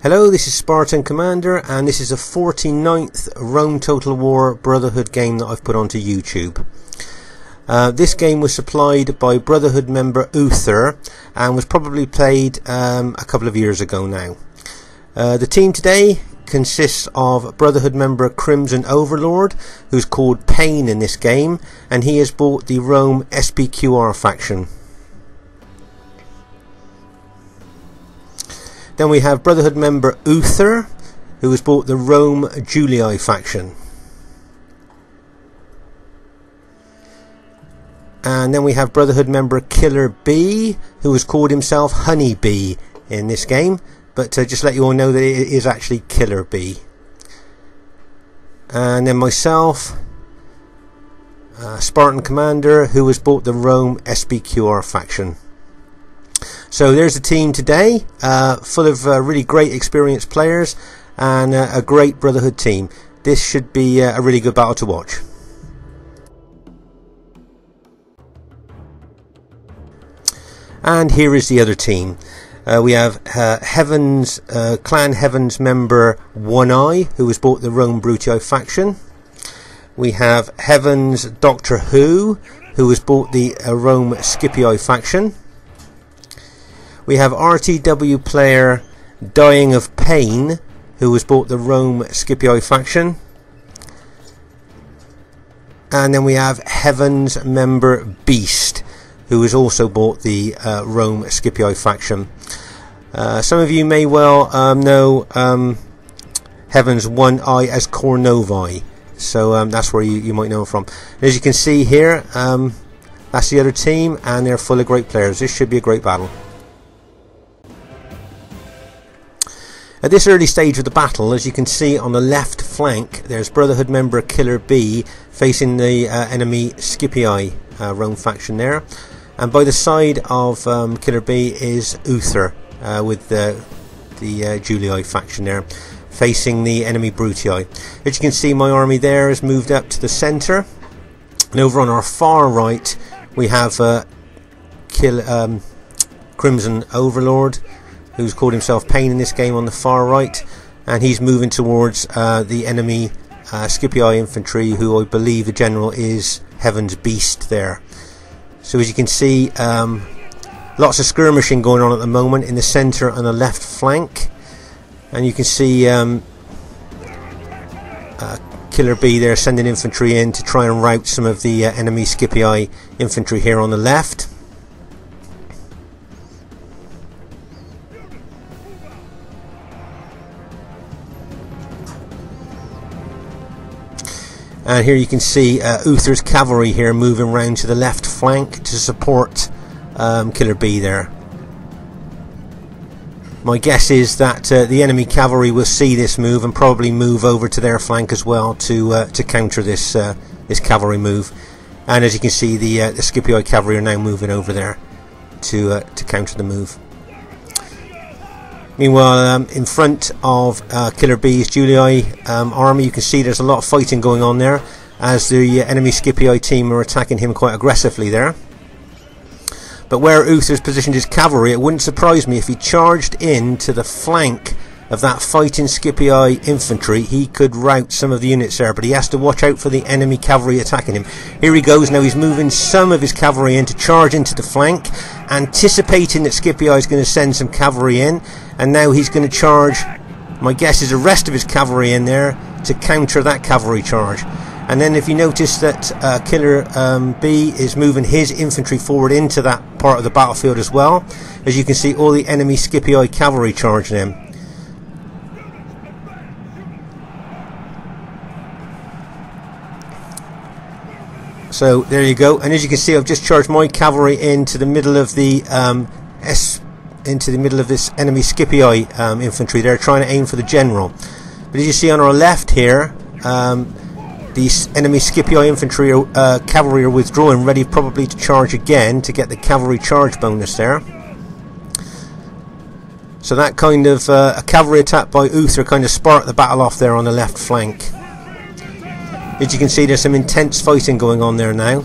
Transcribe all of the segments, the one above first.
Hello, this is Spartan Commander, and this is the 49th Rome Total War Brotherhood game that I've put onto YouTube. This game was supplied by Brotherhood member UTHER and was probably played a couple of years ago now. The team today consists of Brotherhood member Crimson Overlord, who's called Pain in this game, and he has bought the Rome SPQR faction. Then we have Brotherhood member UTHER, who has bought the Rome Julii faction. And then we have Brotherhood member Killer B, who has called himself Honey Bee in this game, but just to let you all know that it is actually Killer B. And then myself, Spartan Commander, who has bought the Rome SPQR faction. So there's the team today, full of really great experienced players and a great Brotherhood team. This should be a really good battle to watch. And here is the other team. We have Heaven's Clan Heaven's member One Eye, who has bought the Rome Brutii faction. We have Heaven's Doctor Who has bought the Rome Scipii faction. We have RTW player Dying of Pain, who has bought the Rome Scipii faction. And then we have Heaven's member Beast, who has also bought the Rome Scipii faction. Some of you may well know Heaven's One Eye as Cornovi, so that's where you might know him from. And as you can see here, that's the other team, and they're full of great players. This should be a great battle. At this early stage of the battle, as you can see on the left flank, there's Brotherhood member Killer B facing the enemy Scipii Rome faction there, and by the side of Killer B is UTHER with the Julii faction there, facing the enemy Brutii. As you can see, my army there has moved up to the centre, and over on our far right we have Crimson Overlord, who's called himself Pain in this game on the far right, and he's moving towards the enemy Scipii infantry, who I believe the general is Heaven's Beast there. So as you can see, lots of skirmishing going on at the moment in the centre and the left flank, and you can see Killer B there sending infantry in to try and rout some of the enemy Scipii infantry here on the left. And here you can see UTHER's cavalry here moving round to the left flank to support Killer B there. My guess is that the enemy cavalry will see this move and probably move over to their flank as well to counter this this cavalry move. And as you can see, the Scipii cavalry are now moving over there to counter the move. Meanwhile, in front of Killer B's Julii army, you can see there's a lot of fighting going on there, as the enemy Scipii team are attacking him quite aggressively there. But where UTHER's positioned his cavalry, it wouldn't surprise me if he charged in to the flank of that fighting Scipii infantry. He could rout some of the units there, but he has to watch out for the enemy cavalry attacking him. Here he goes now. He's moving some of his cavalry in to charge into the flank, anticipating that Scipii is going to send some cavalry in, and now he's going to charge, my guess is, the rest of his cavalry in there to counter that cavalry charge. And then if you notice that Killer B is moving his infantry forward into that part of the battlefield as well, as you can see all the enemy Scipii cavalry charging him. So there you go, and as you can see, I've just charged my cavalry into the middle of the this enemy Scipii infantry. They're trying to aim for the general, but as you see on our left here, these enemy Scipii infantry cavalry are withdrawing, ready probably to charge again to get the cavalry charge bonus there. So that kind of a cavalry attack by UTHER kind of sparked the battle off there on the left flank. As you can see, there's some intense fighting going on there now.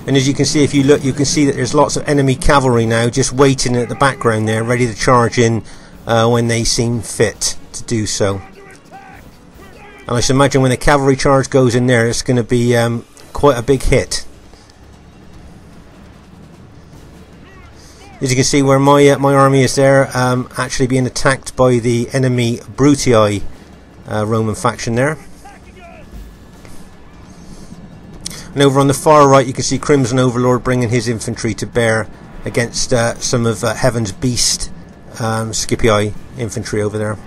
And as you can see, if you look, you can see that there's lots of enemy cavalry now just waiting at the background there, ready to charge in when they seem fit to do so. And I should imagine when the cavalry charge goes in there, it's going to be quite a big hit. As you can see, where my army is there, actually being attacked by the enemy Brutii Roman faction there. And over on the far right, you can see Crimson Overlord bringing his infantry to bear against some of Heaven's Beast Scipii infantry over there.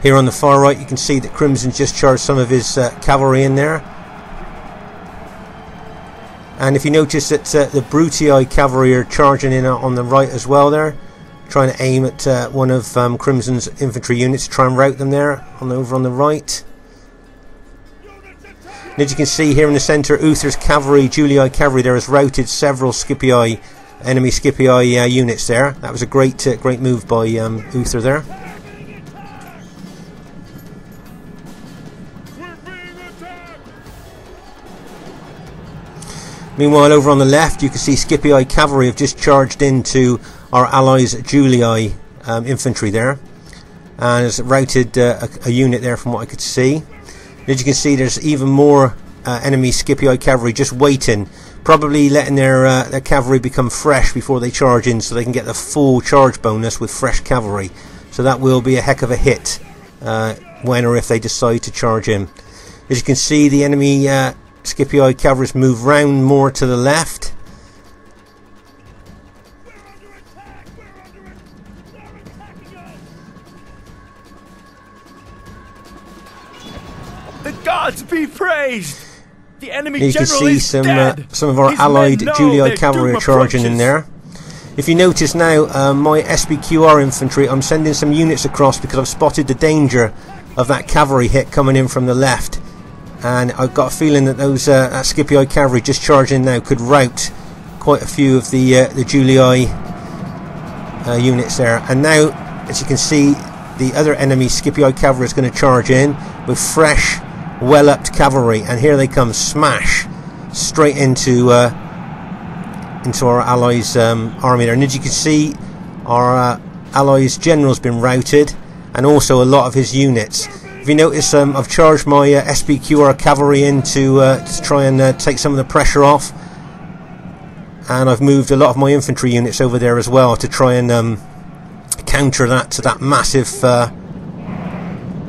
Here on the far right, you can see that Crimson just charged some of his cavalry in there. And if you notice that the Brutii cavalry are charging in on the right as well there, trying to aim at one of Crimson's infantry units to try and rout them there over on the right. And as you can see here in the centre, Uther's cavalry, Julii cavalry there, has routed several Scipii, enemy Scipii units there. That was a great move by Uther there. Meanwhile, over on the left, you can see Scipii cavalry have just charged into our allies' Julii infantry there, and has routed a unit there from what I could see. As you can see, there's even more enemy Scipii cavalry just waiting, probably letting their cavalry become fresh before they charge in, so they can get the full charge bonus with fresh cavalry. So that will be a heck of a hit when or if they decide to charge in. As you can see, the enemy Scipii cavalry move round more to the left. The gods be praised! The enemy you can general see is dead. Some of our His allied men know Julii their cavalry doom are charging in approaches. there. If you notice now, my SBQR infantry, I'm sending some units across because I've spotted the danger of that cavalry hit coming in from the left. And I've got a feeling that those that Scipii cavalry just charging now could rout quite a few of the Julii units there. And now, as you can see, the other enemy Scipii cavalry is going to charge in with fresh, well-upped cavalry, and here they come, smash straight into our allies' army there. And as you can see, our allies' general's been routed, and also a lot of his units. If you notice, I've charged my SBQR cavalry in to try and take some of the pressure off, and I've moved a lot of my infantry units over there as well to try and counter that massive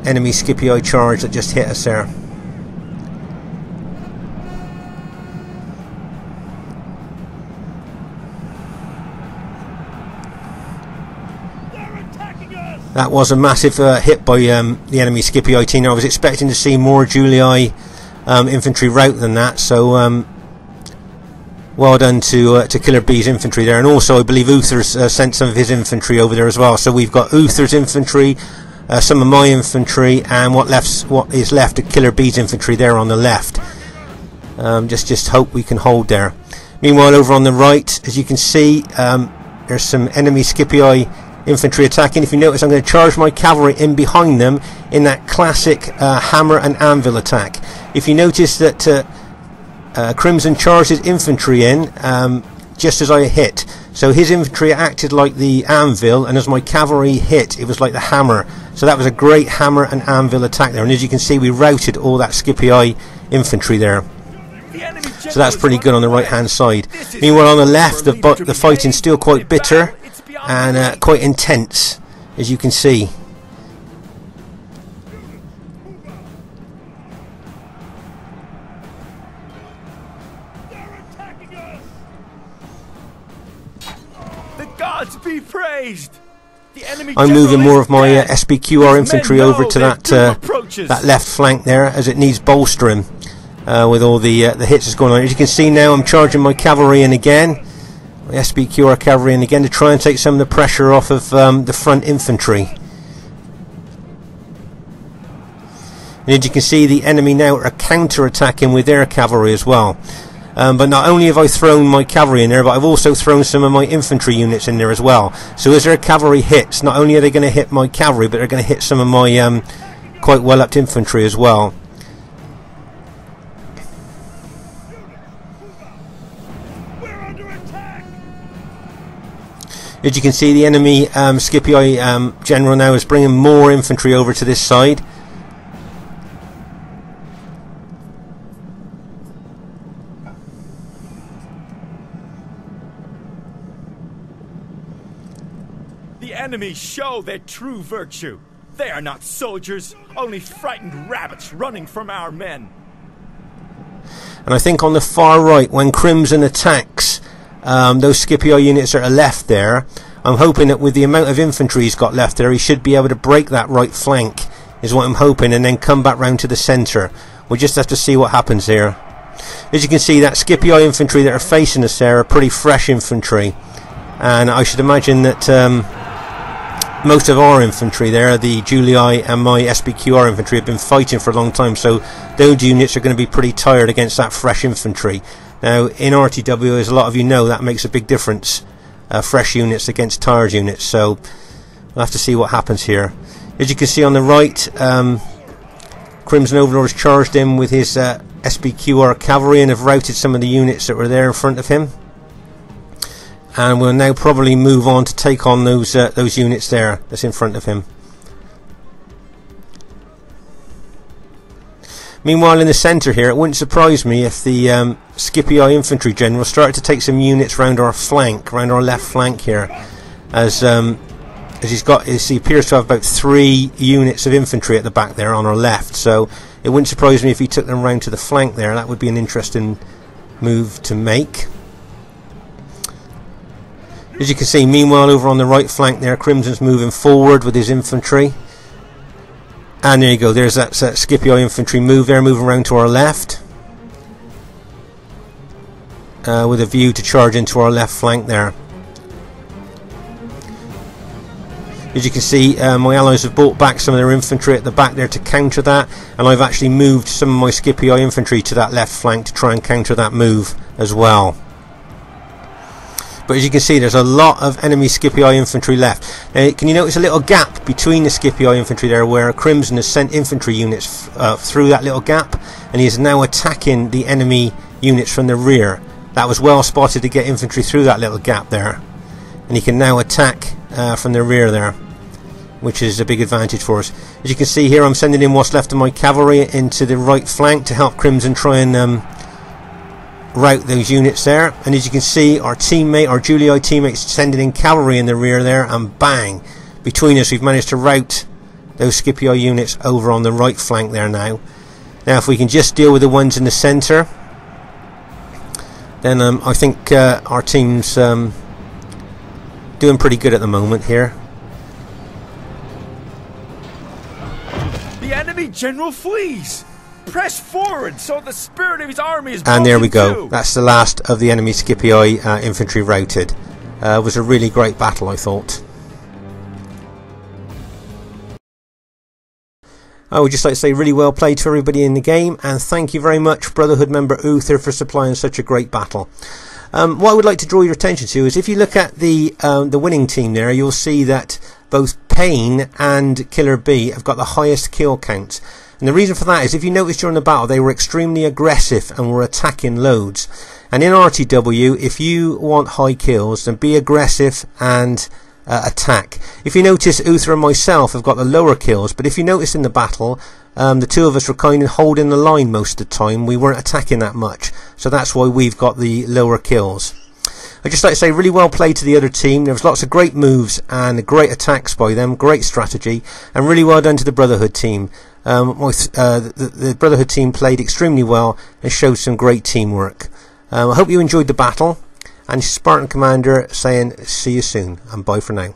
enemy Scipii charge that just hit us there. That was a massive hit by the enemy Scipii team. I was expecting to see more Julii infantry rout than that, so well done to Killer Bee's infantry there. And also I believe Uther's sent some of his infantry over there as well. So we've got Uther's infantry, some of my infantry, and what is left of Killer Bee's infantry there on the left. Just hope we can hold there. Meanwhile, over on the right, as you can see, there's some enemy Scipii infantry attacking. If you notice, I'm going to charge my cavalry in behind them in that classic hammer and anvil attack. If you notice that Crimson charged his infantry in just as I hit, so his infantry acted like the anvil, and as my cavalry hit, it was like the hammer. So that was a great hammer and anvil attack there, and as you can see, we routed all that Scipii infantry there. So that's pretty good on the right hand side. Meanwhile, on the left, the fighting's still quite bitter and quite intense, as you can see. The gods be praised. The enemy I'm moving more of my dead. SBQR His infantry men over know to their that doom approaches. that left flank there, as it needs bolstering with all the hits that's going on. As you can see now, I'm charging my cavalry in again, my SBQR cavalry in again, to try and take some of the pressure off of the front infantry. And And as you can see, the enemy now are counter-attacking with their cavalry as well. But not only have I thrown my cavalry in there, but I've also thrown some of my infantry units in there as well. So as their cavalry hits, not only are they going to hit my cavalry, but they're going to hit some of my quite well-upped infantry as well. As you can see, the enemy Scipii general now is bringing more infantry over to this side. The enemy show their true virtue. They are not soldiers, only frightened rabbits running from our men. And I think on the far right, when Crimson attacks those Scipii units that are left there, I'm hoping that with the amount of infantry he's got left there, he should be able to break that right flank, is what I'm hoping, and then come back round to the centre. We'll just have to see what happens here. As you can see, that Scipii infantry that are facing us there are pretty fresh infantry, and I should imagine that most of our infantry there, the Julii and my SBQR infantry, have been fighting for a long time, so those units are going to be pretty tired against that fresh infantry. Now in RTW, as a lot of you know, that makes a big difference, fresh units against tired units, so we'll have to see what happens here. As you can see on the right, Crimson Overlord has charged in with his SBQR cavalry and have routed some of the units that were there in front of him. And we'll now probably move on to take on those units there that's in front of him. Meanwhile, in the centre here, it wouldn't surprise me if the Scipii infantry general started to take some units round our flank, round our left flank here, as he appears to have about 3 units of infantry at the back there on our left. So it wouldn't surprise me if he took them round to the flank there. That would be an interesting move to make. As you can see, meanwhile, over on the right flank there, Crimson's moving forward with his infantry. And there you go, there's that Scipii infantry move there, moving around to our left. With a view to charge into our left flank there. As you can see, my allies have brought back some of their infantry at the back there to counter that. And I've actually moved some of my Scipii infantry to that left flank to try and counter that move as well. But as you can see, there's a lot of enemy Scipii infantry left. Now, can you notice a little gap between the Scipii infantry there, where Crimson has sent infantry units through that little gap, and he is now attacking the enemy units from the rear. That was well spotted to get infantry through that little gap there, and he can now attack from the rear there, which is a big advantage for us. As you can see here, I'm sending in what's left of my cavalry into the right flank to help Crimson try and route those units there. And as you can see, our Julii teammates sending in cavalry in the rear there, and bang, between us we've managed to route those Scipii units over on the right flank there now. Now if we can just deal with the ones in the centre, then I think our team's doing pretty good at the moment here. The enemy general flees! Press forward so the spirit of his army is. And there we go. That's the last of the enemy Scipii infantry routed. It was a really great battle, I thought. I would just like to say really well played to everybody in the game, and thank you very much, Brotherhood member UTHER, for supplying such a great battle. What I would like to draw your attention to is, if you look at the winning team there, you'll see that both Pain and Killer B have got the highest kill counts. And the reason for that is, if you notice during the battle, they were extremely aggressive and were attacking loads. And in RTW, if you want high kills, then be aggressive and attack. If you notice, UTHER and myself have got the lower kills, but if you notice in the battle, the two of us were kind of holding the line most of the time. We weren't attacking that much, so that's why we've got the lower kills. I'd just like to say really well played to the other team. There was lots of great moves and great attacks by them, great strategy, and really well done to the Brotherhood team. The Brotherhood team played extremely well and showed some great teamwork. I hope you enjoyed the battle, and Spartan Commander saying see you soon, and bye for now.